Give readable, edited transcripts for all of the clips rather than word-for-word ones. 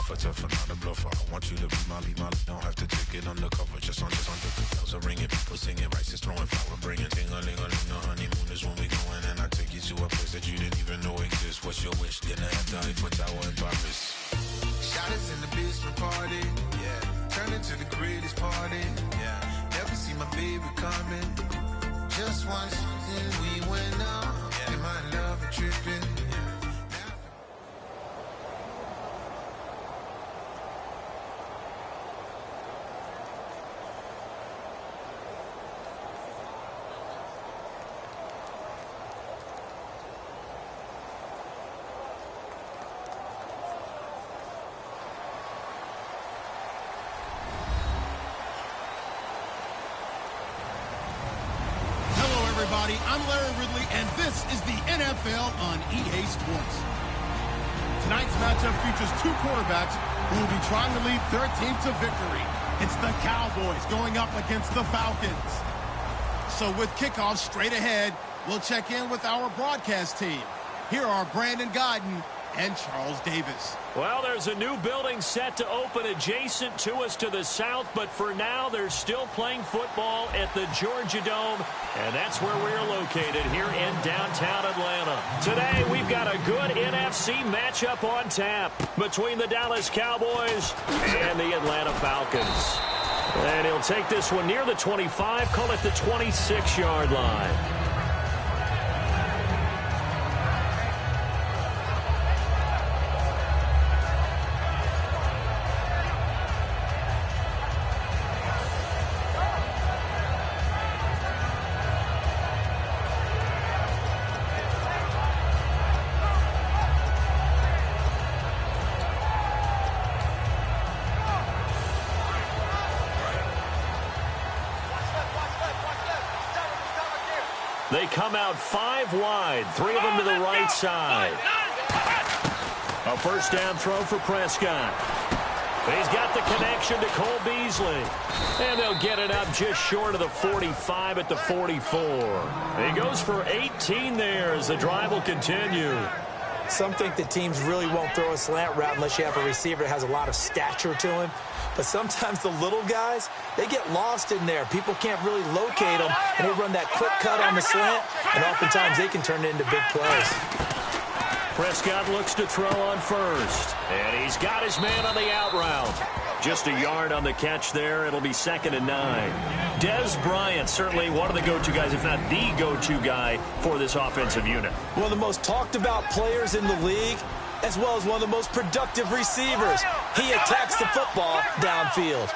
tougher, tougher, not a bluffer. I want you to be my, don't have to take it undercover. Just under the bells are ringing, people singing, rice is throwing, flower bringing. Ting-a-ling-a-ling, the honeymoon is when we going, and I take you to a place that you didn't even know exists. What's your wish? Dinner at the Eiffel Tower in Paris. Shot us in the basement party, yeah. Turn into the greatest party, yeah. Never see my baby coming. Just once, then we went out, yeah. And my love a tripping, yeah. I'm Larry Ridley, and this is the NFL on EA Sports. Tonight's matchup features two quarterbacks who will be trying to lead their team to victory. It's the Cowboys going up against the Falcons. So with kickoff straight ahead, we'll check in with our broadcast team. Here are Brandon Godden and Charles Davis. Well, there's a new building set to open adjacent to us to the south, but for now, they're still playing football at the Georgia Dome, and that's where we're located here in downtown Atlanta. Today, we've got a good NFC matchup on tap between the Dallas Cowboys and the Atlanta Falcons. And he'll take this one near the 25, call it the 26-yard line. They come out 5 wide, 3 of them to the right side. A first down throw for Prescott. He's got the connection to Cole Beasley. And they'll get it up just short of the 45 at the 44. He goes for 18 there as the drive will continue. Some think that teams really won't throw a slant route unless you have a receiver that has a lot of stature to him. But sometimes the little guys, they get lost in there. People can't really locate them, and they run that quick cut on the slant, and oftentimes they can turn it into big plays. Prescott looks to throw on first, and he's got his man on the out route. Just a yard on the catch there. It'll be 2nd and 9. Dez Bryant, certainly one of the go-to guys, if not the go-to guy for this offensive unit. One of the most talked about players in the league, as well as one of the most productive receivers. He attacks the football downfield.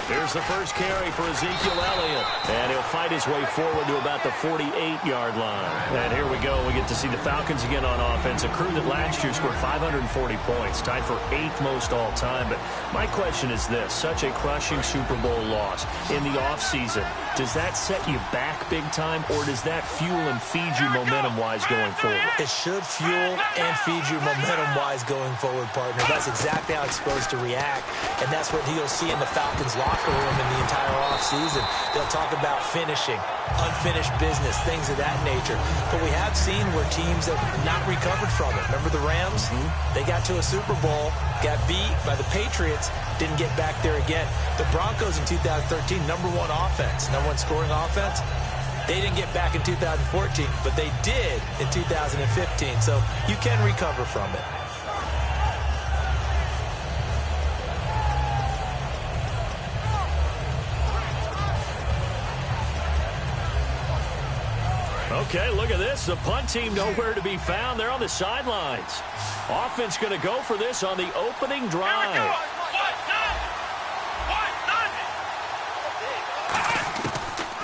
Here's the first carry for Ezekiel Elliott. And he'll fight his way forward to about the 48-yard line. And here we go. We get to see the Falcons again on offense. A crew that last year scored 540 points, tied for 8th most all time. But my question is this. Such a crushing Super Bowl loss in the offseason. Does that set you back big time, or does that fuel and feed you momentum-wise going forward? It should fuel and feed you momentum-wise going forward, partner. That's exactly how it's supposed to react. And that's what you'll see in the Falcons locker room in the entire offseason. They'll talk about finishing, unfinished business, things of that nature. But we have seen where teams have not recovered from it. Remember the Rams? They got to a Super Bowl, got beat by the Patriots, didn't get back there again. The Broncos in 2013, #1 offense, #1 scoring offense. They didn't get back in 2014, but they did in 2015. So you can recover from it. Okay, look at this. The punt team nowhere to be found. They're on the sidelines. Offense going to go for this on the opening drive.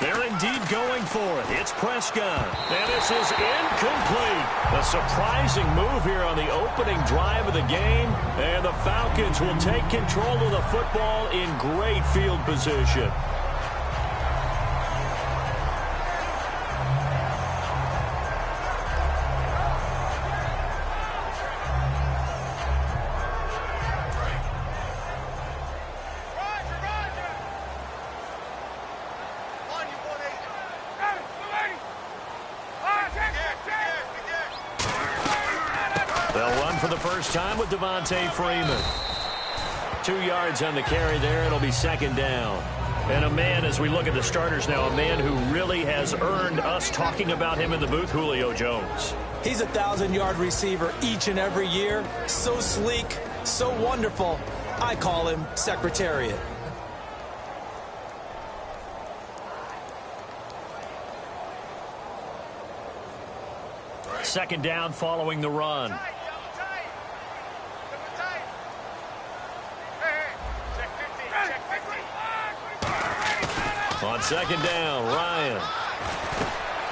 They're indeed going for it. It's Prescott. And this is incomplete. A surprising move here on the opening drive of the game. And the Falcons will take control of the football in great field position. for the first time with Devontae Freeman. 2 yards on the carry there. It'll be second down. And a man, as we look at the starters now, a man who really has earned us talking about him in the booth, Julio Jones. He's a 1,000-yard receiver each and every year. So sleek, so wonderful. I call him Secretariat. Second down following the run. On second down, Ryan.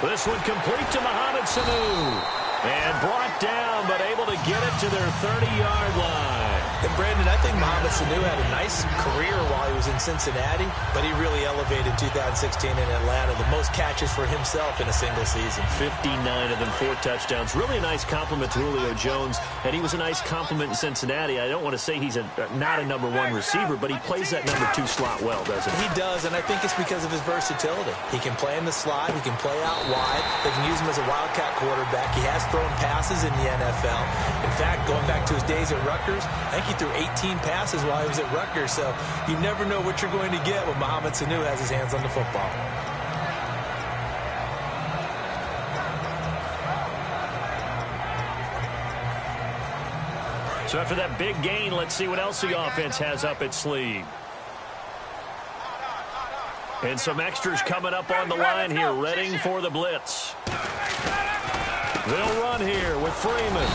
This one complete to Mohamed Sanu. And brought down, but able to get it to their 30-yard line. And, Brandon, I think Mohamed Sanu had a nice career while he was in Cincinnati, but he really elevated 2016 in Atlanta. The most catches for himself in a single season. 59 of them, 4 touchdowns. Really a nice compliment to Julio Jones, and he was a nice compliment in Cincinnati. I don't want to say he's not a number 1 receiver, but he plays that number 2 slot well, doesn't he? He does, and I think it's because of his versatility. He can play in the slot. He can play out wide. They can use him as a wildcat quarterback. He has thrown passes in the NFL. In fact, going back to his days at Rutgers, I think he threw 18 passes while he was at Rutgers. So you never know what you're going to get when Mohamed Sanu has his hands on the football. So after that big gain, let's see what else the offense has up its sleeve. And some extras coming up on the line here, readying for the blitz. They'll run here with Freeman.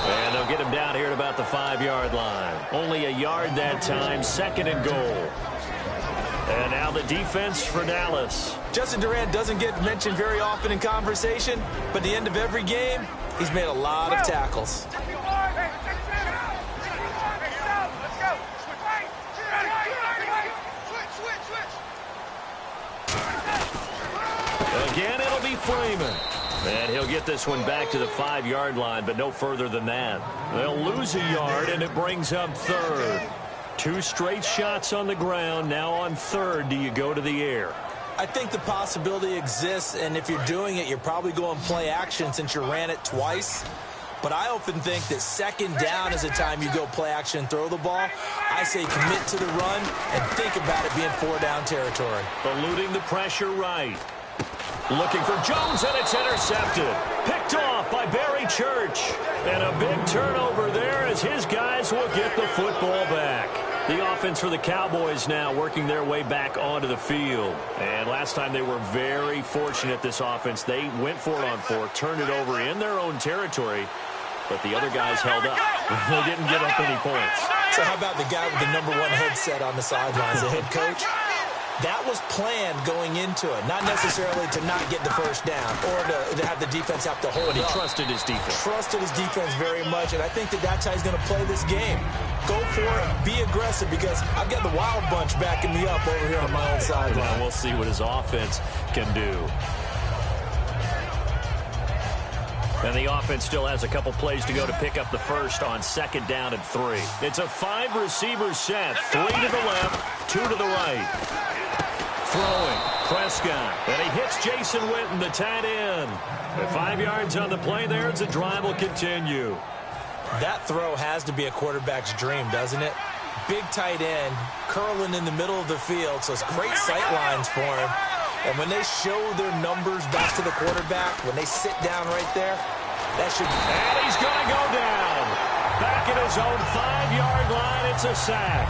And they'll get him down here at about the 5-yard line. Only a yard that time, second and goal. And now the defense for Dallas. Justin Durant doesn't get mentioned very often in conversation, but at the end of every game, he's made a lot of tackles. Again, it'll be Freeman. And he'll get this one back to the 5-yard line, but no further than that. They'll lose a yard, and it brings up third. 2 straight shots on the ground. Now on third, do you go to the air? I think the possibility exists, and if you're doing it, you're probably going play action since you ran it twice. But I often think that second down is the time you go play action and throw the ball. I say commit to the run and think about it being 4-down territory. Eluding the pressure right. Looking for Jones, and it's intercepted. Picked off by Barry Church. And a big turnover there as his guys will get the football back. The offense for the Cowboys now working their way back onto the field. And last time they were very fortunate, this offense. They went for it on 4, turned it over in their own territory, but the other guys held up. They didn't give up any points. So how about the guy with the number 1 headset on the sidelines, the head coach? That was planned going into it, not necessarily to not get the first down or to have the defense have to hold it. But he trusted his defense. Trusted his defense very much, and I think that's how he's going to play this game. Go for it, be aggressive, because I've got the wild bunch backing me up over here on my own sideline. And we'll see what his offense can do. And the offense still has a couple plays to go to pick up the first on second down and 3. It's a 5-receiver set. 3 to the left, 2 to the right. Throwing, Prescott, and he hits Jason Witten, the tight end. At 5 yards on the play there, the drive will continue. That throw has to be a quarterback's dream, doesn't it? Big tight end, curling in the middle of the field, so it's great sight lines for him. And when they show their numbers back to the quarterback, when they sit down right there, that should... And he's going to go down. Back at his own 5-yard line, it's a sack.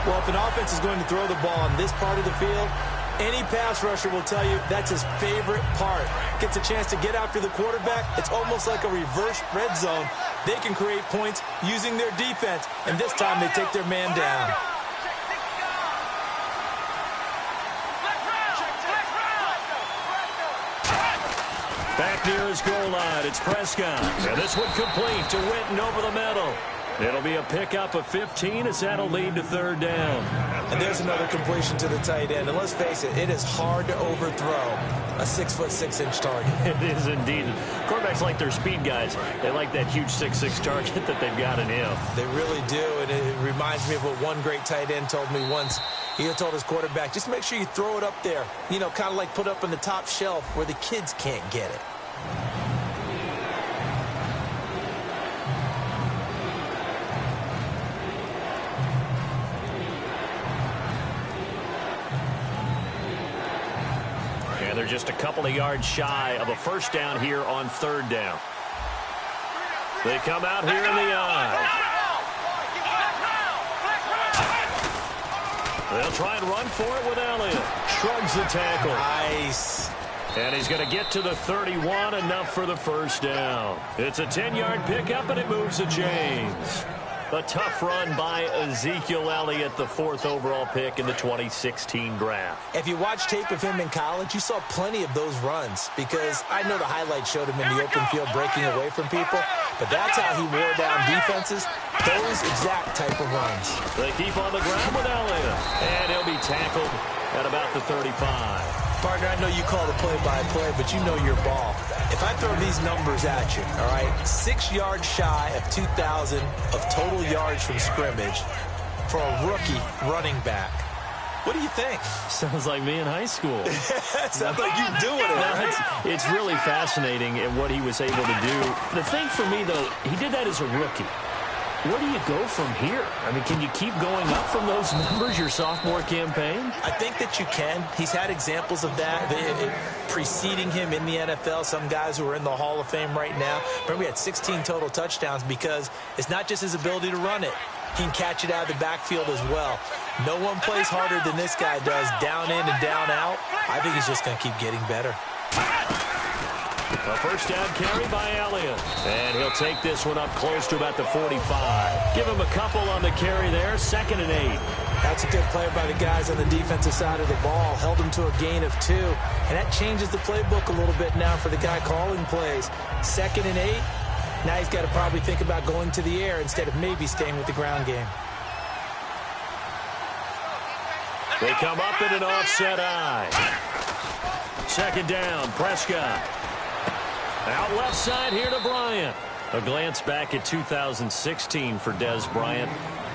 Well, if an offense is going to throw the ball on this part of the field, any pass rusher will tell you that's his favorite part. Gets a chance to get after the quarterback. It's almost like a reverse red zone. They can create points using their defense, and this time they take their man down. Back near his goal line, it's Prescott. And this one complete to Witten over the middle. It'll be a pickup of 15 as that'll lead to third down. And there's another completion to the tight end. And let's face it, it is hard to overthrow a 6'6" target. It is indeed. Quarterbacks like their speed guys. They like that huge 6'6" target that they've got in him. They really do. And it reminds me of what one great tight end told me once. He told his quarterback, just make sure you throw it up there. You know, kind of like put up on the top shelf where the kids can't get it. a couple of yards shy of a first down here on third down. They come out here in the eye. They'll try and run for it with Elliott. Shrugs the tackle. Nice. And he's going to get to the 31, enough for the first down. It's a 10-yard pickup, and it moves the chains. A tough run by Ezekiel Elliott, the 4th overall pick in the 2016 draft. If you watch tape of him in college, you saw plenty of those runs because I know the highlights showed him in the open field breaking away from people, but that's how he wore down defenses, those exact type of runs. They keep on the ground with Elliott, and he'll be tackled at about the 35. Partner, I know you call the play-by-play, but you know your ball. If I throw these numbers at you, all right, 6 yards shy of 2,000 of total yards from scrimmage for a rookie running back, what do you think? Sounds like me in high school. Sounds like you doing it, right? It's really fascinating in what he was able to do. The thing for me, though, he did that as a rookie. Where do you go from here? I mean, can you keep going up from those numbers your sophomore campaign? I think that you can. He's had examples of that preceding him in the NFL. Some guys who are in the Hall of Fame right now. Remember, he had 16 total touchdowns because it's not just his ability to run it. He can catch it out of the backfield as well. No one plays harder than this guy does, down in and down out. I think he's just going to keep getting better. A first down carry by Elliott. And he'll take this one up close to about the 45. Give him a couple on the carry there. 2nd and 8. That's a good play by the guys on the defensive side of the ball. Held him to a gain of 2. And that changes the playbook a little bit now for the guy calling plays. 2nd and 8. Now he's got to probably think about going to the air instead of maybe staying with the ground game. They come up in an offset eye. 2nd down, Prescott. Out left side here to Bryant. A glance back at 2016 for Dez Bryant.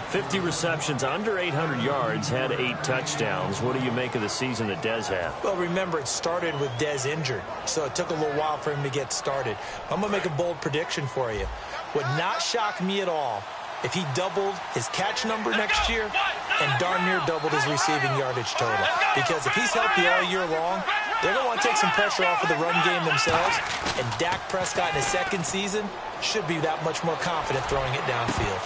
50 receptions, under 800 yards, had 8 touchdowns. What do you make of the season that Dez had? Well, remember, it started with Dez injured, so it took a little while for him to get started. I'm going to make a bold prediction for you. Would not shock me at all if he doubled his catch number next year and darn near doubled his receiving yardage total. Because if he's healthy all year long, they're going to want to take some pressure off of the run game themselves, and Dak Prescott in his 2nd season should be that much more confident throwing it downfield.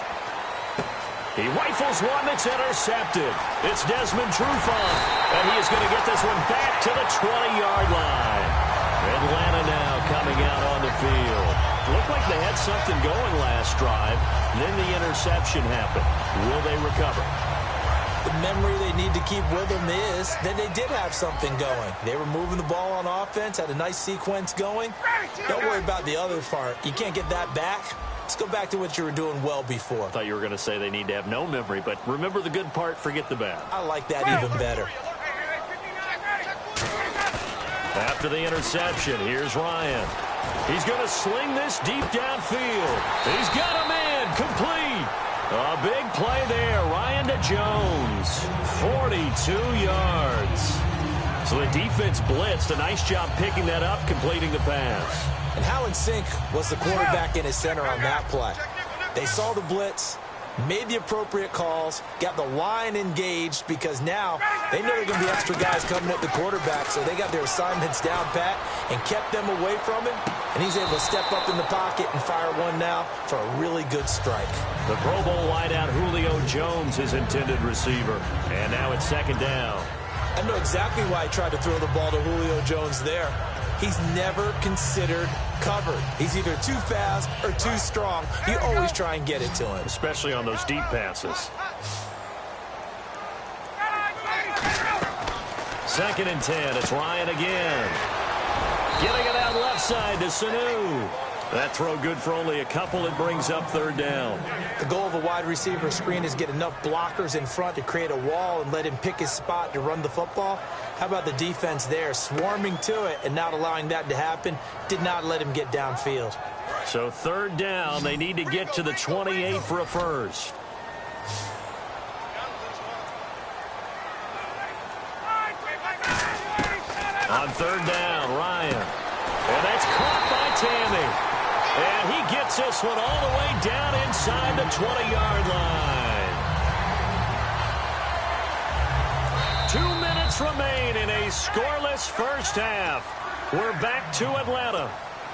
He rifles one that's intercepted. It's Desmond Trufant, and he is going to get this one back to the 20-yard line. Atlanta now coming out on the field. Looked like they had something going last drive. Then the interception happened. Will they recover? The memory they need to keep with them is that they did have something going. They were moving the ball on offense, had a nice sequence going. Don't worry about the other part. You can't get that back. Let's go back to what you were doing well before. I thought you were going to say they need to have no memory, but remember the good part, forget the bad. I like that even better. After the interception, here's Ryan. He's going to sling this deep downfield. He's got a man complete. A big play there. Ryan to Jones. 42 yards. So the defense blitzed. A nice job picking that up, completing the pass. And how in sync was the quarterback in his center on that play? They saw the blitz, made the appropriate calls, got the line engaged because now they know there are going to be extra guys coming at the quarterback, so they got their assignments down pat and kept them away from him, and he's able to step up in the pocket and fire one now for a really good strike. The Pro Bowl wideout Julio Jones, his intended receiver, and now it's 2nd down. I know exactly why I tried to throw the ball to Julio Jones there. He's never considered covered. He's either too fast or too strong. You always try and get it to him. Especially on those deep passes. 2nd and 10. It's Ryan again. Getting it out left side to Sanu. That throw good for only a couple. It brings up 3rd down. The goal of a wide receiver screen is get enough blockers in front to create a wall and let him pick his spot to run the football. How about the defense there, swarming to it and not allowing that to happen? Did not let him get downfield. So 3rd down, they need to get to the 28 for a first. On 3rd down, Ryan. And that's caught by Tammy. And he gets this one all the way down inside the 20-yard line. 2 minutes minutes remain in a scoreless first half. We're back to Atlanta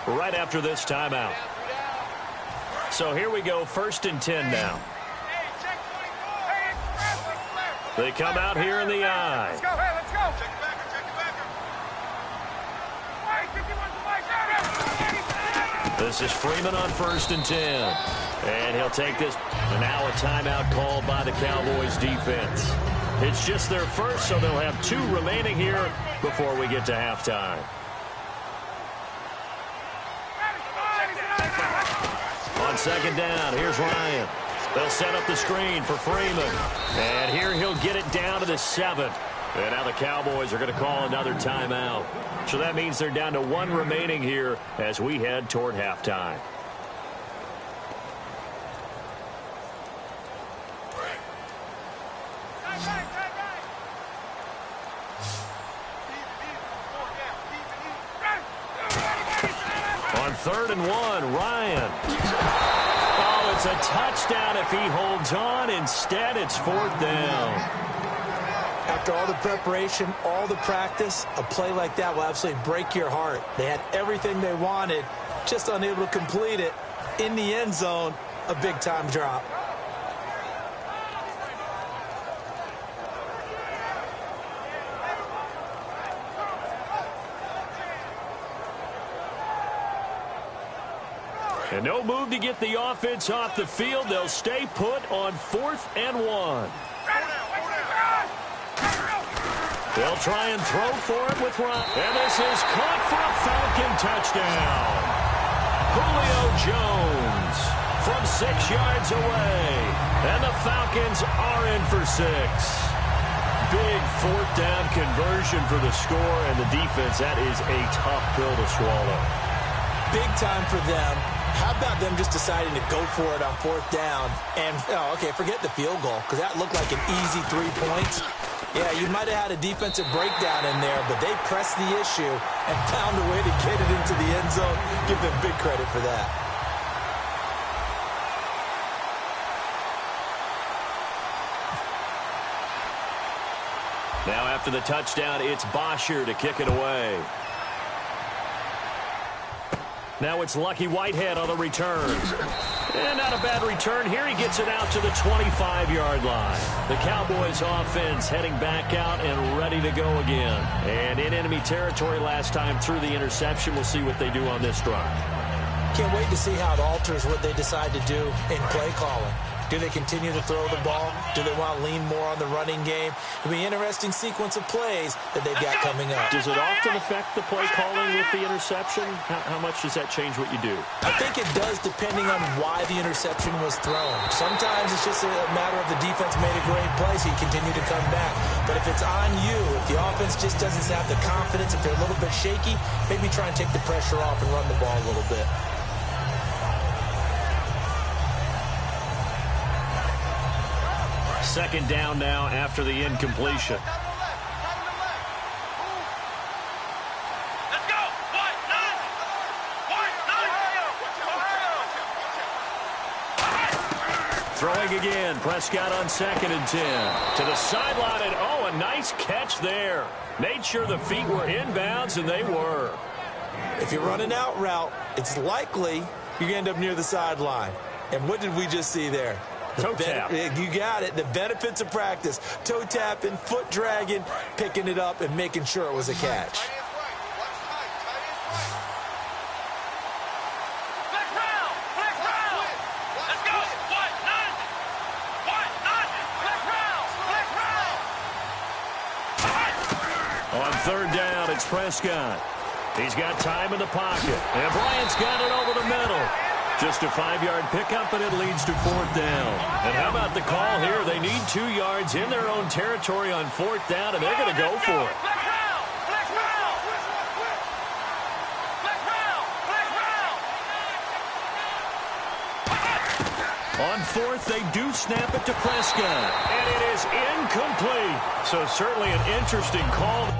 right after this timeout. So here we go, 1st and 10 now. They come out here in the I. Let's go, hey, let's go. Check it back. This is Freeman on 1st and 10. And he'll take this. And now a timeout called by the Cowboys defense. It's just their first, so they'll have 2 remaining here before we get to halftime. On 2nd down, here's Ryan. They'll set up the screen for Freeman. And here he'll get it down to the 7. And now the Cowboys are going to call another timeout. So that means they're down to 1 remaining here as we head toward halftime. On 3rd and 1, Ryan. Oh, it's a touchdown if he holds on. Instead, it's 4th down. After all the preparation, all the practice, a play like that will absolutely break your heart. They had everything they wanted, just unable to complete it. In the end zone, a big-time drop. And no move to get the offense off the field. They'll stay put on 4th and 1. They'll try and throw for it with Ryan. And this is caught for a Falcon touchdown. Julio Jones from 6 yards away. And the Falcons are in for 6. Big 4th down conversion for the score, and the defense, that is a tough pill to swallow. Big time for them. How about them just deciding to go for it on 4th down? And, okay, forget the field goal, because that looked like an easy 3 points. Yeah, you might have had a defensive breakdown in there, but they pressed the issue and found a way to get it into the end zone. Give them big credit for that. Now after the touchdown, it's Bosher to kick it away. Now it's Lucky Whitehead on the return. And not a bad return here. He gets it out to the 25-yard line. The Cowboys offense heading back out and ready to go again. And in enemy territory last time through the interception. We'll see what they do on this drive. Can't wait to see how it alters what they decide to do in play calling. Do they continue to throw the ball? Do they want to lean more on the running game? It'll be an interesting sequence of plays that they've got coming up. Does it often affect the play calling with the interception? How much does that change what you do? I think it does, depending on why the interception was thrown. Sometimes it's just a matter of the defense made a great play, so you continue to come back. But if it's on you, if the offense just doesn't have the confidence, if they're a little bit shaky, maybe try and take the pressure off and run the ball a little bit. Second down now after the incompletion. Let's go. Throwing again. Prescott on 2nd and 10. To the sideline, and oh, a nice catch there. Made sure the feet were inbounds, and they were. If you're running out route, it's likely you're going to end up near the sideline. And what did we just see there? Toe tap. You got it. The benefits of practice. Toe tapping, foot dragging, picking it up, and making sure it was a catch. On 3rd down, it's Prescott. He's got time in the pocket. And Bryant's got it over the middle. Just a 5-yard pickup, and it leads to 4th down. And how about the call here? They need 2 yards in their own territory on 4th down, and they're going to go for it. On 4th, they do snap it to Prescott. And it is incomplete. So certainly an interesting call.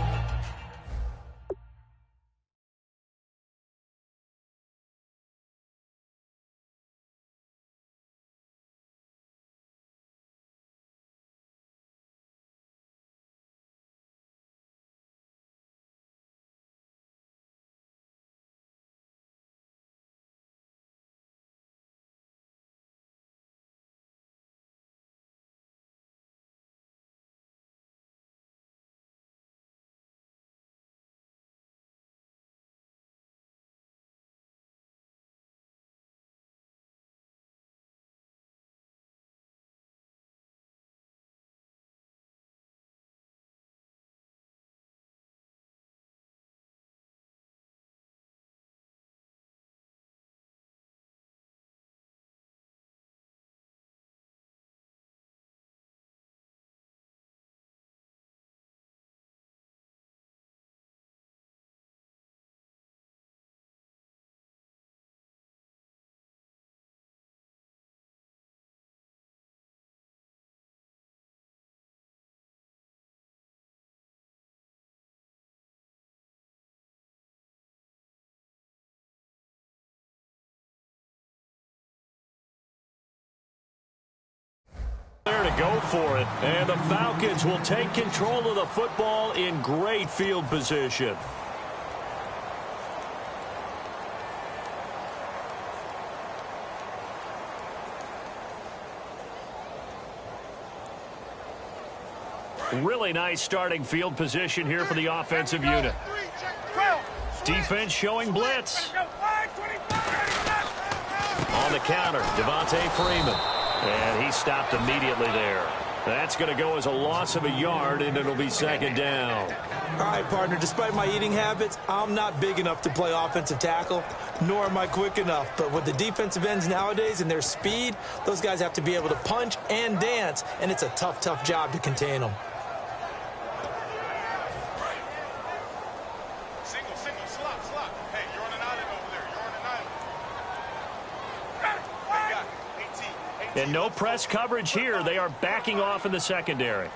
There to go for it. And the Falcons will take control of the football in great field position. Really nice starting field position here for the offensive unit. Defense showing blitz. On the counter, Devontae Freeman. And he stopped immediately there. That's going to go as a loss of a yard, and it'll be second down. All right, partner, despite my eating habits, I'm not big enough to play offensive tackle, nor am I quick enough. But with the defensive ends nowadays and their speed, those guys have to be able to punch and dance, and it's a tough, tough job to contain them. And no press coverage here. They are backing off in the secondary.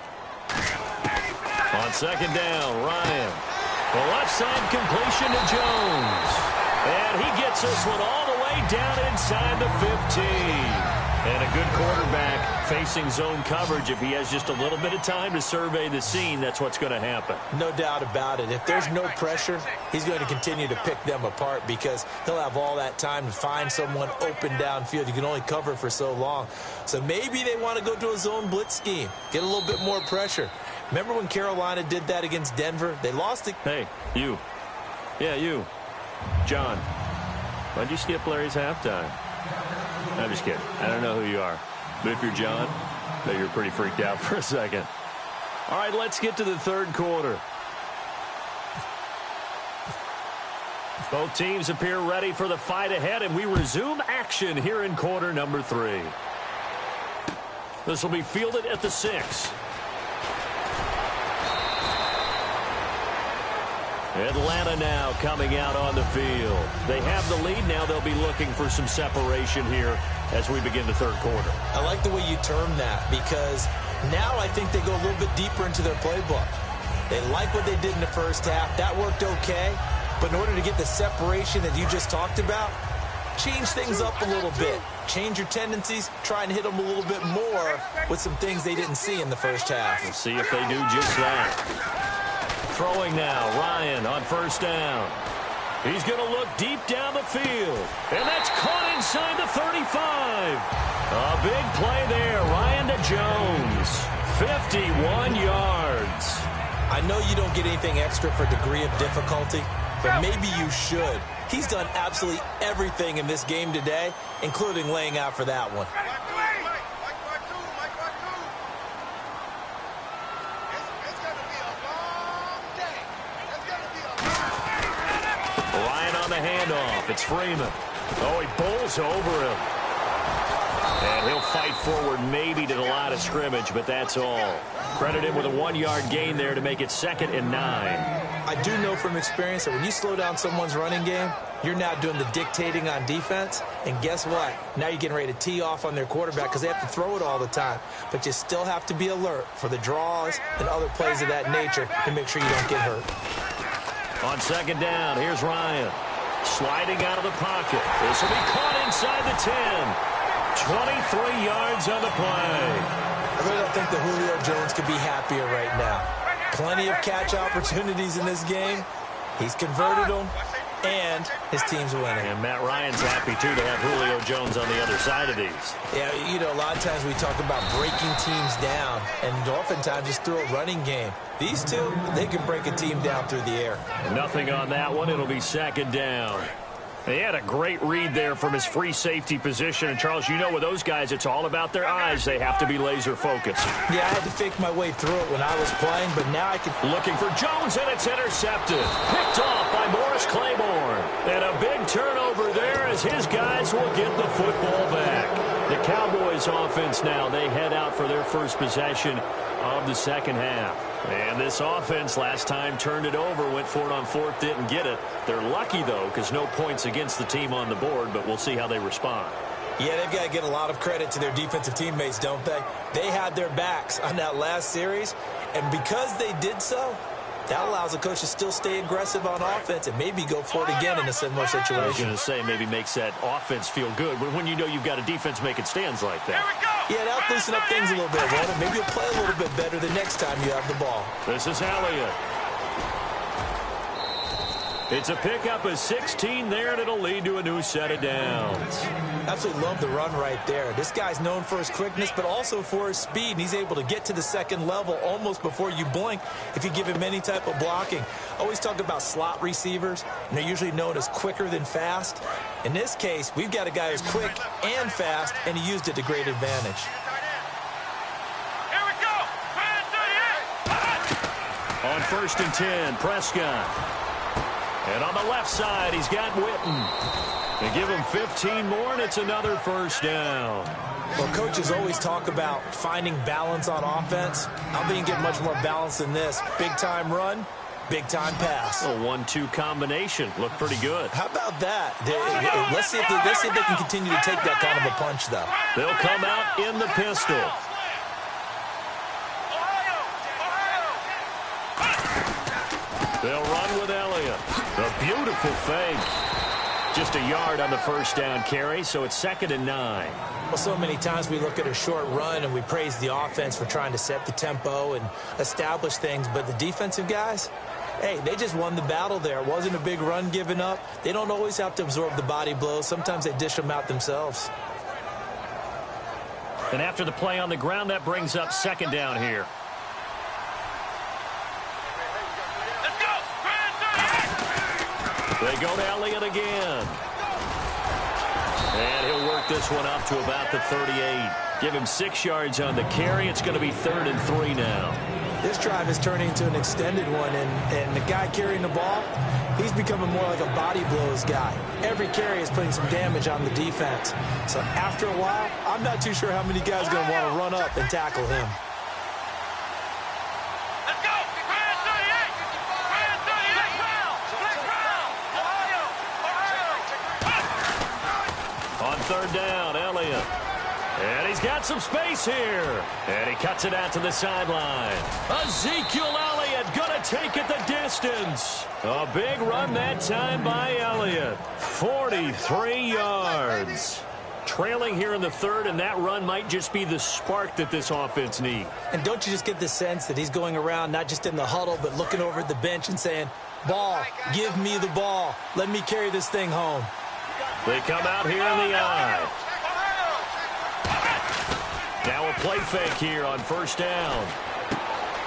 On second down, Ryan. The left side completion to Jones. And he gets this one all the way down inside the 15. And a good quarterback facing zone coverage. If he has just a little bit of time to survey the scene, that's what's going to happen. No doubt about it. If there's no pressure, he's going to continue to pick them apart because he'll have all that time to find someone open downfield. You can only cover for so long. So maybe they want to go to a zone blitz scheme, get a little bit more pressure. Remember when Carolina did that against Denver? They lost it. Hey, you. Yeah, you. John, why'd you skip Larry's halftime? I'm just kidding. I don't know who you are. But if you're John, I bet you're pretty freaked out for a second. All right, let's get to the third quarter. Both teams appear ready for the fight ahead, and we resume action here in quarter number 3. This will be fielded at the 6. Atlanta now coming out on the field. They have the lead. Now they'll be looking for some separation here as we begin the third quarter. I like the way you term that because now I think they go a little bit deeper into their playbook. They like what they did in the first half. That worked okay. But in order to get the separation that you just talked about, change things up a little bit. Change your tendencies. Try and hit them a little bit more with some things they didn't see in the first half. We'll see if they do just that. Throwing now, Ryan on first down. He's going to look deep down the field. And that's caught inside the 35. A big play there. Ryan to Jones. 51 yards. I know you don't get anything extra for degree of difficulty, but maybe you should. He's done absolutely everything in this game today, including laying out for that one. The handoff. It's Freeman. Oh, he bowls over him. And he'll fight forward maybe to the line of scrimmage, but that's all. Credit him with a 1-yard gain there to make it 2nd and 9. I do know from experience that when you slow down someone's running game, you're now doing the dictating on defense. And guess what? Now you're getting ready to tee off on their quarterback because they have to throw it all the time. But you still have to be alert for the draws and other plays of that nature to make sure you don't get hurt. On second down, here's Ryan. Sliding out of the pocket. This will be caught inside the 10. 23 yards on the play. I really don't think that Julio Jones could be happier right now. Plenty of catch opportunities in this game. He's converted them, and his team's winning. And Matt Ryan's happy, too, to have Julio Jones on the other side of these. Yeah, you know, a lot of times we talk about breaking teams down, and oftentimes just through a running game. These two, they can break a team down through the air. Nothing on that one. It'll be second down. He had a great read there from his free safety position. And, Charles, you know with those guys, it's all about their eyes. They have to be laser focused. Yeah, I had to fake my way through it when I was playing, but now I can... Looking for Jones, and it's intercepted. Picked off by Morris Claiborne. And a big turnover there as his guys will get the football back. The Cowboys offense now, they head out for their first possession of the second half. And this offense last time turned it over, went for it on 4th, didn't get it. They're lucky, though, because no points against the team on the board, but we'll see how they respond. Yeah, they've got to get a lot of credit to their defensive teammates, don't they? They had their backs on that last series, and because they did so, that allows the coach to still stay aggressive on offense and maybe go for it again in a similar situation. I was going to say maybe makes that offense feel good when you know you've got a defense making stands like that. Yeah, that'll loosen up things a little bit, won't it? Maybe you'll play a little bit better the next time you have the ball. This is Elliott. It's a pickup of 16 there, and it'll lead to a new set of downs. Absolutely love the run right there. This guy's known for his quickness, but also for his speed. And he's able to get to the second level almost before you blink if you give him any type of blocking. I always talk about slot receivers, and they're usually known as quicker than fast. In this case, we've got a guy who's quick and fast, and he used it to great advantage. Here we go. On 1st and 10, Prescott. And on the left side, he's got Witten. They give him 15 more, and it's another first down. Well, coaches always talk about finding balance on offense. I don't think you can get much more balance than this. Big-time run, big-time pass. A 1-2 combination. Looked pretty good. How about that? Let's see if they can continue to take that kind of a punch, though. They'll come out in the pistol. They'll run with Elliott. A beautiful fake. Just a yard on the first down carry, so it's 2nd and 9. Well, so many times we look at a short run and we praise the offense for trying to set the tempo and establish things, but the defensive guys, hey, they just won the battle there. It wasn't a big run given up. They don't always have to absorb the body blows. Sometimes they dish them out themselves. And after the play on the ground, that brings up 2nd down here. They go to Elliott again. And he'll work this one up to about the 38. Give him 6 yards on the carry. It's going to be 3rd and 3 now. This drive is turning into an extended one, and the guy carrying the ball, he's becoming more like a body blows guy. Every carry is putting some damage on the defense. So after a while, I'm not too sure how many guys are going to want to run up and tackle him. On 3rd down, Elliott. And he's got some space here. And he cuts it out to the sideline. Ezekiel Elliott going to take it the distance. A big run that time by Elliott. 43 yards. Trailing here in the 3rd, and that run might just be the spark that this offense needs. And don't you just get the sense that he's going around not just in the huddle, but looking over at the bench and saying, ball, give me the ball. Let me carry this thing home. They come out here in the eye. Now a play fake here on 1st down.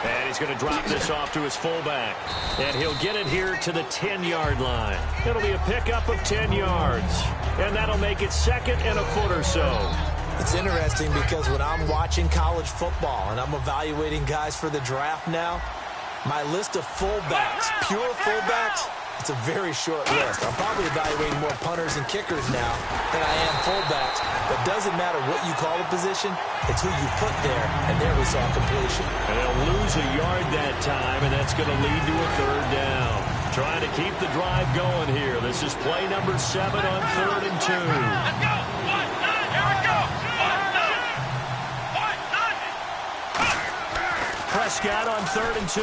And he's going to drop this off to his fullback. And he'll get it here to the 10-yard line. It'll be a pickup of 10 yards. And that'll make it 2nd and a foot or so. It's interesting because when I'm watching college football and I'm evaluating guys for the draft now, my list of fullbacks, pure fullbacks, it's a very short list. I'm probably evaluating more punters and kickers now than I am fullbacks. But it doesn't matter what you call the position, it's who you put there, and there we saw completion. And they'll lose a yard that time, and that's going to lead to a 3rd down. Trying to keep the drive going here. This is play number 7 on 3rd and 2. Let's go! 1-9, here we go! 1-9! Prescott on 3rd and 2.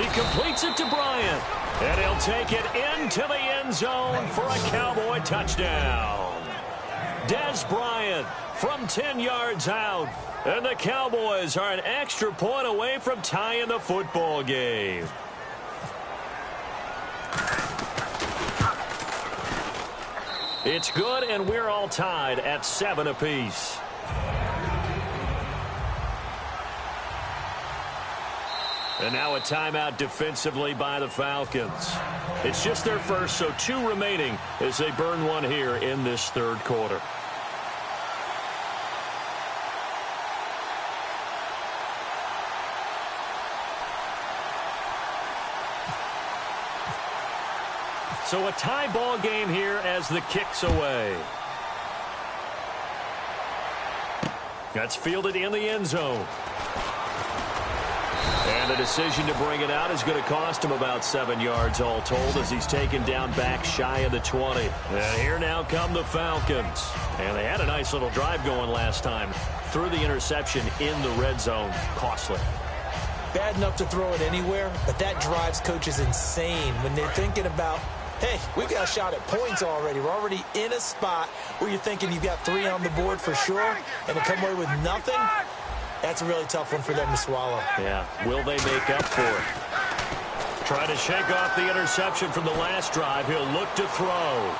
He completes it to Bryant. And he'll take it into the end zone for a Cowboy touchdown. Des Bryant from 10 yards out. And the Cowboys are an extra point away from tying the football game. It's good, and we're all tied at 7 apiece. And now a timeout defensively by the Falcons. It's just their first, so 2 remaining as they burn one here in this 3rd quarter. So a tie ball game here as the kick's away. That's fielded in the end zone. And the decision to bring it out is going to cost him about 7 yards all told as he's taken down back shy of the 20. And here now come the Falcons. And they had a nice little drive going last time. Threw the interception in the red zone. Costly. Bad enough to throw it anywhere, but that drives coaches insane when they're thinking about hey, we got a shot at points already. We're already in a spot where you're thinking you've got 3 on the board for sure, and to come away with nothing, that's a really tough one for them to swallow. Yeah, will they make up for it? Try to shake off the interception from the last drive. He'll look to throw.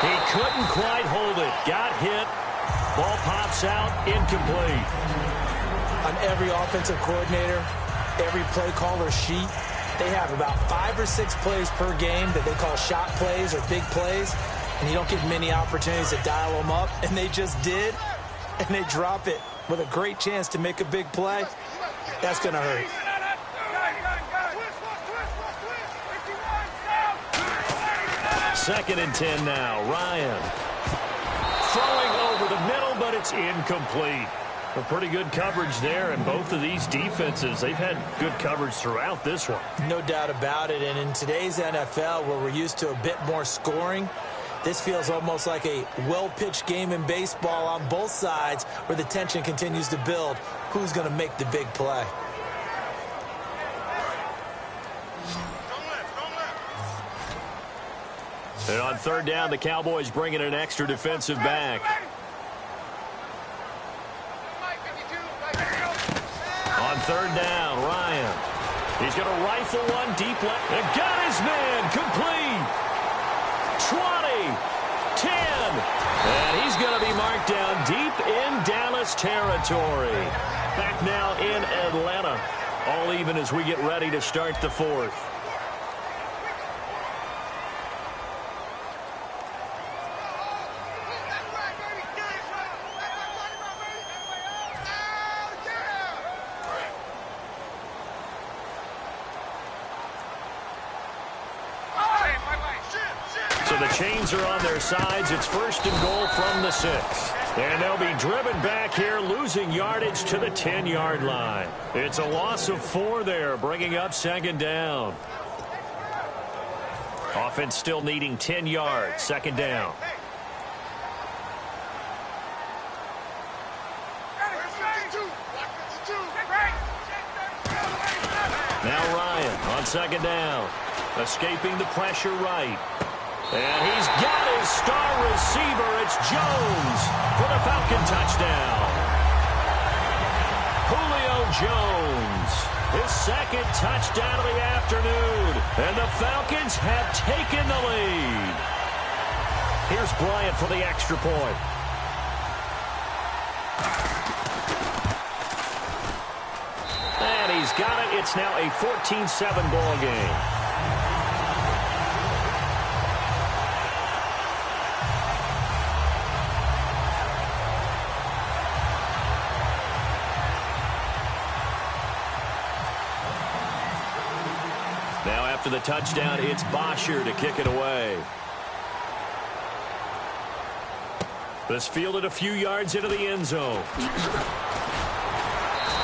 He couldn't quite hold it. Got hit. Ball pops out, incomplete. On every offensive coordinator, every play caller sheet, they have about 5 or 6 plays per game that they call shot plays or big plays, and you don't get many opportunities to dial them up, and they just did, and they drop it with a great chance to make a big play. That's going to hurt. Second and 10 now. Ryan throwing over the middle, but it's incomplete. A pretty good coverage there, and both of these defenses, they've had good coverage throughout this one. No doubt about it, and in today's NFL, where we're used to a bit more scoring, this feels almost like a well-pitched game in baseball on both sides where the tension continues to build. Who's going to make the big play? And on third down, the Cowboys bring in an extra defensive back. On third down, Ryan. He's going to rifle one deep left. And got his man complete. 20, 10. And he's going to be marked down deep in Dallas territory. Back now in Atlanta. All even as we get ready to start the fourth. So the chains are on their sides. It's first and goal from the 6. And they'll be driven back here, losing yardage to the 10-yard line. It's a loss of 4 there, bringing up second down. Offense still needing 10 yards, second down. Now Ryan on second down, escaping the pressure right. And he's got his star receiver. It's Jones for the Falcon touchdown. Julio Jones, his second touchdown of the afternoon. And the Falcons have taken the lead. Here's Bryant for the extra point. And he's got it. It's now a 14-7 ball game. Now after the touchdown, it's Bosher to kick it away. This fielded a few yards into the end zone.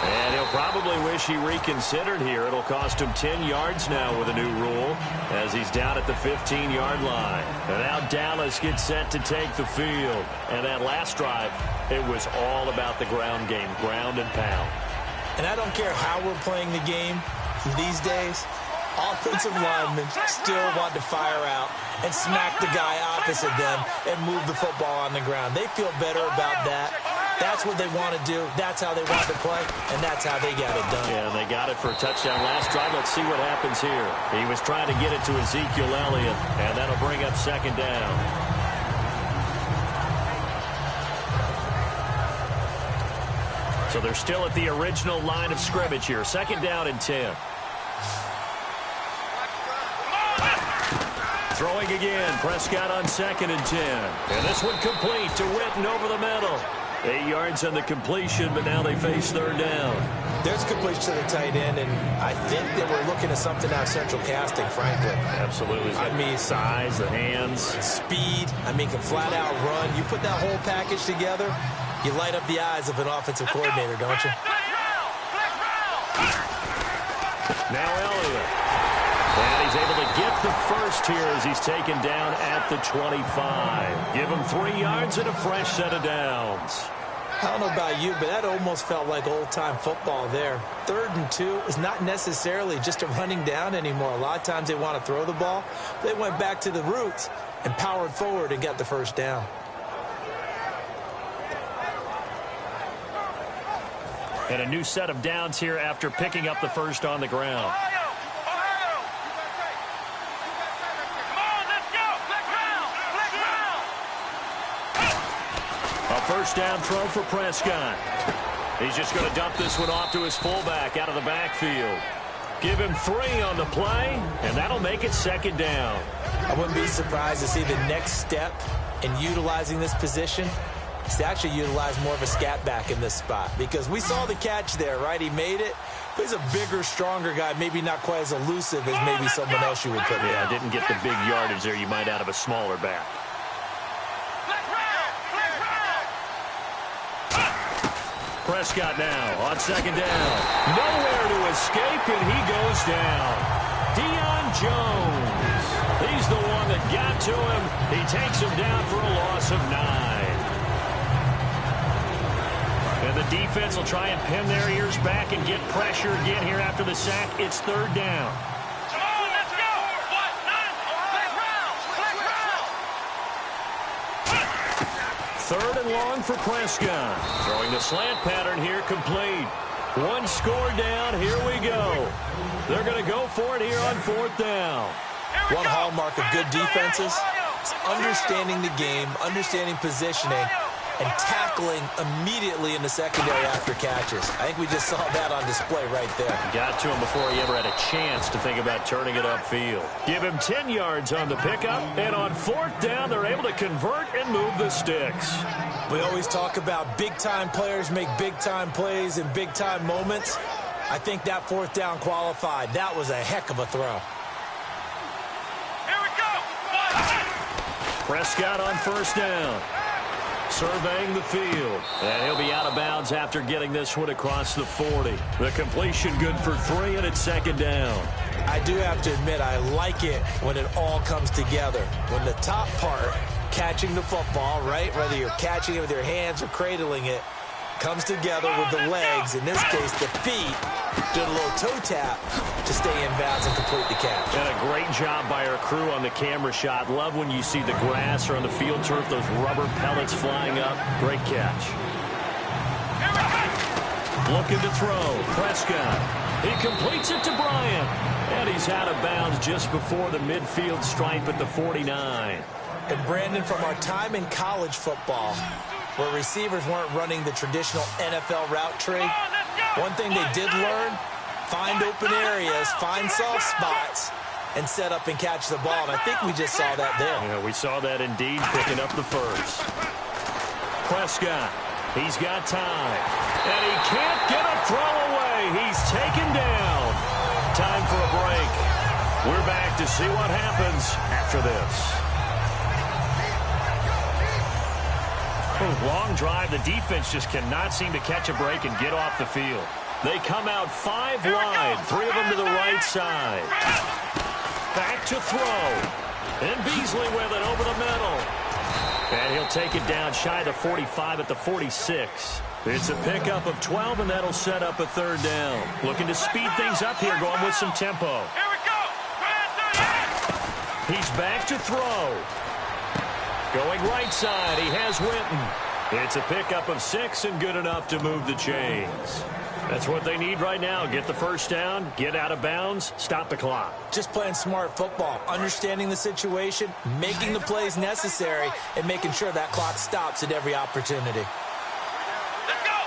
And he'll probably wish he reconsidered here. It'll cost him 10 yards now with a new rule as he's down at the 15-yard line. And now Dallas gets set to take the field. And that last drive, it was all about the ground game, ground and pound. And I don't care how we're playing the game these days, offensive linemen still want to fire out and smack the guy opposite them and move the football on the ground. They feel better about that. That's what they want to do. That's how they want to play, and that's how they got it done. Yeah, and they got it for a touchdown last drive. Let's see what happens here. He was trying to get it to Ezekiel Elliott, and that'll bring up second down. So they're still at the original line of scrimmage here. Second down and 10. Throwing again, Prescott on second and 10. And this one complete to Witten over the middle. 8 yards on the completion, but now they face third down. There's a completion to the tight end, and I think that we're looking at something out of central casting, frankly. Absolutely. I mean, size, the hands. Speed. I mean, can flat out run. You put that whole package together, you light up the eyes of an offensive coordinator, don't you? Now Elliott. And he's able to get the first here as he's taken down at the 25. Give him 3 yards and a fresh set of downs. I don't know about you, but that almost felt like old-time football there. 3rd and 2 is not necessarily just a running down anymore. A lot of times they want to throw the ball. They went back to the roots and powered forward and got the first down. And a new set of downs here after picking up the first on the ground. First down throw for Prescott. He's just going to dump this one off to his fullback out of the backfield. Give him 3 on the play, and that'll make it 2nd down. I wouldn't be surprised to see the next step in utilizing this position is to actually utilize more of a scat back in this spot, because we saw the catch there, right? He made it. But he's a bigger, stronger guy, maybe not quite as elusive as maybe someone else you would put in. Yeah, didn't get the big yardage there you might out of a smaller back. Prescott now on 2nd down. Nowhere to escape, and he goes down. Deion Jones. He's the one that got to him. He takes him down for a loss of 9. And the defense will try and pin their ears back and get pressure again here after the sack. It's 3rd down. Third and long for Prescott. Throwing the slant pattern here, complete. 1 score down, here we go. They're going to go for it here on 4th down. One hallmark of good defenses is understanding the game, understanding positioning, and tackling immediately in the secondary after catches. I think we just saw that on display right there. Got to him before he ever had a chance to think about turning it upfield. Give him 10 yards on the pickup, and on 4th down, they're able to convert and move the sticks. We always talk about big-time players make big-time plays in big-time moments. I think that 4th down qualified. That was a heck of a throw. Here we go. Prescott on 1st down. Surveying the field. And he'll be out of bounds after getting this one across the 40. The completion good for 3, and it's 2nd down. I do have to admit, I like it when it all comes together. When the top part, catching the football, right, whether you're catching it with your hands or cradling it, comes together with the legs, in this case the feet, did a little toe tap to stay in bounds and complete the catch. And a great job by our crew on the camera shot. Love when you see the grass or on the field turf, those rubber pellets flying up. Great catch. Looking to throw. Prescott. He completes it to Bryant. And he's out of bounds just before the midfield stripe at the 49. And Brandon, from our time in college football, where receivers weren't running the traditional NFL route tree, one thing they did learn, find open areas, find soft spots, and set up and catch the ball. And I think we just saw that there. Yeah, we saw that indeed, picking up the first. Prescott, he's got time. And he can't get a throw away. He's taken down. Time for a break. We're back to see what happens after this. Long drive. The defense just cannot seem to catch a break and get off the field. They come out 5 wide, 3 of them to the right side. Back to throw. And Beasley with it over the middle. And he'll take it down shy of the 45 at the 46. It's a pickup of 12, and that'll set up a 3rd down. Looking to speed things up here, going with some tempo. Here we go. He's back to throw. Going right side, he has Winton. It's a pickup of 6 and good enough to move the chains. That's what they need right now. Get the first down, get out of bounds, stop the clock. Just playing smart football, understanding the situation, making the plays necessary, and making sure that clock stops at every opportunity. Let's go.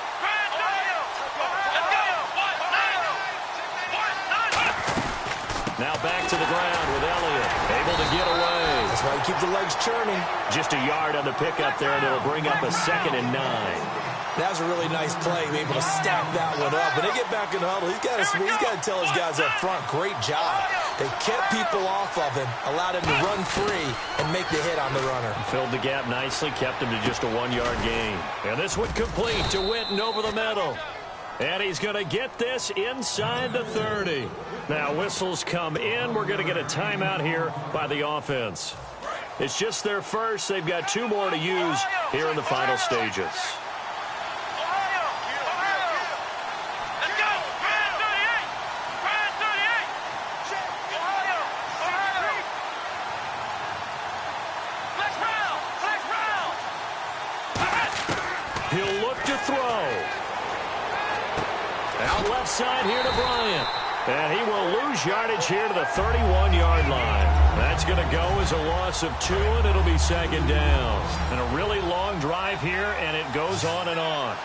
Now back to the ground with Elliott. Able to get away. That's why you keep the legs churning. Just a yard on the pickup there, and it'll bring up a 2nd and 9. That was a really nice play, able to stack that one up. When they get back in the huddle, he's got to tell his guys up front, great job. They kept people off of him, allowed him to run free, and make the hit on the runner. Filled the gap nicely, kept him to just a 1-yard gain. And this one complete to Winton over the middle. And he's going to get this inside the 30. Now whistles come in. We're going to get a timeout here by the offense. It's just their first. They've got 2 more to use here in the final stages. Out left side here to Bryant. And he will lose yardage here to the 31-yard line. That's going to go as a loss of 2, and it'll be second down. And a really long drive here, and it goes on and on.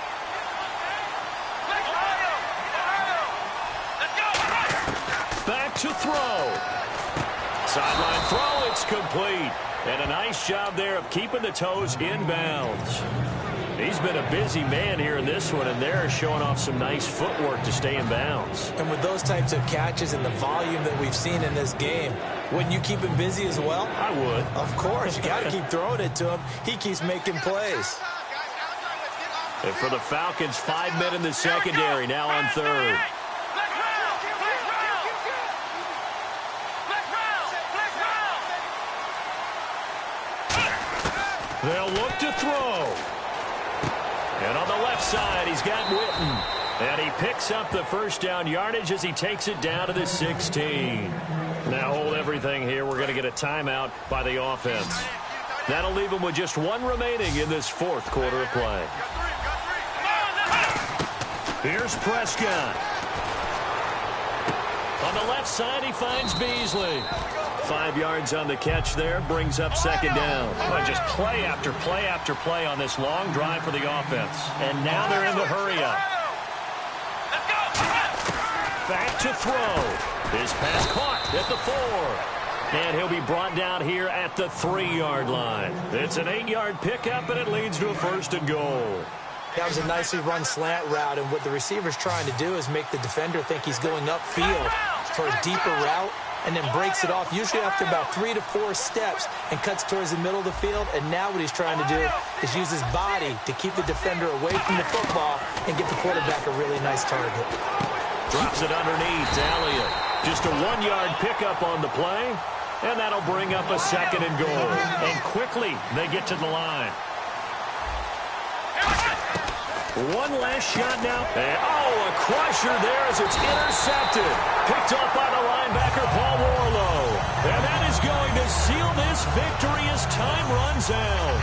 Back to throw. Sideline throw, it's complete. And a nice job there of keeping the toes in bounds. He's been a busy man here in this one, and they're showing off some nice footwork to stay in bounds. And with those types of catches and the volume that we've seen in this game, wouldn't you keep him busy as well? I would. Of course. You got to keep throwing it to him. He keeps making plays. And for the Falcons, 5 men in the secondary, now on third. They'll look to throw. And on the left side, he's got Witten. And he picks up the first down yardage as he takes it down to the 16. Now hold everything here. We're going to get a timeout by the offense. That'll leave him with just 1 remaining in this fourth quarter of play. Here's Prescott. On the left side, he finds Beasley. 5 yards on the catch there, brings up second down. Well, just play after play after play on this long drive for the offense. And now they're in the hurry-up. Back to throw. His pass caught at the 4. And he'll be brought down here at the 3-yard line. It's an 8-yard pickup, and it leads to a 1st and goal. That was a nicely run slant route, and what the receiver's trying to do is make the defender think he's going upfield for a deeper route, and then breaks it off, usually after about 3 to 4 steps, and cuts towards the middle of the field. And now what he's trying to do is use his body to keep the defender away from the football and get the quarterback a really nice target. Drops it underneath to Elliott. Just a 1-yard pickup on the play, and that'll bring up a 2nd and goal. And quickly, they get to the line. One last shot now. And, a crusher there as it's intercepted. Picked up by the linebacker, Paul Warlow. And that is going to seal this victory as time runs out.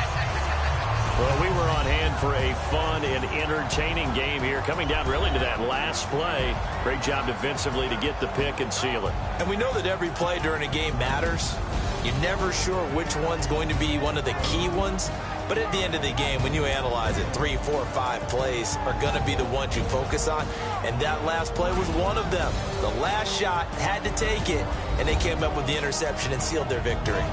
Well, we were on hand for a fun and entertaining game here, coming down really to that last play. Great job defensively to get the pick and seal it. And we know that every play during a game matters. You're never sure which one's going to be one of the key ones. But at the end of the game, when you analyze it, 3, 4, 5 plays are going to be the ones you focus on. And that last play was one of them. The last shot had to take it, and they came up with the interception and sealed their victory.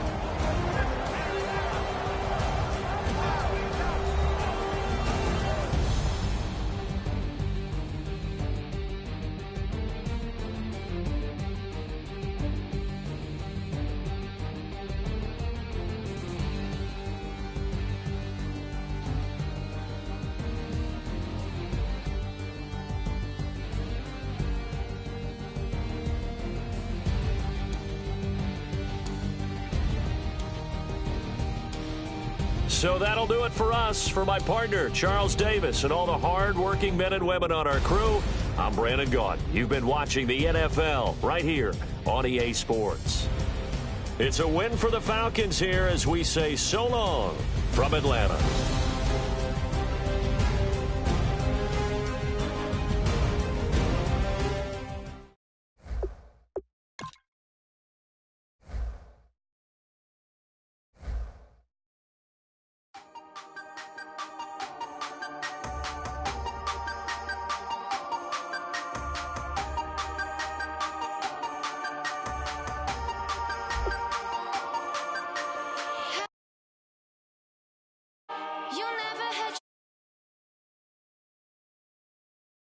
So that'll do it for us. For my partner, Charles Davis, and all the hard-working men and women on our crew, I'm Brandon Gaudin. You've been watching the NFL right here on EA Sports. It's a win for the Falcons here as we say so long from Atlanta.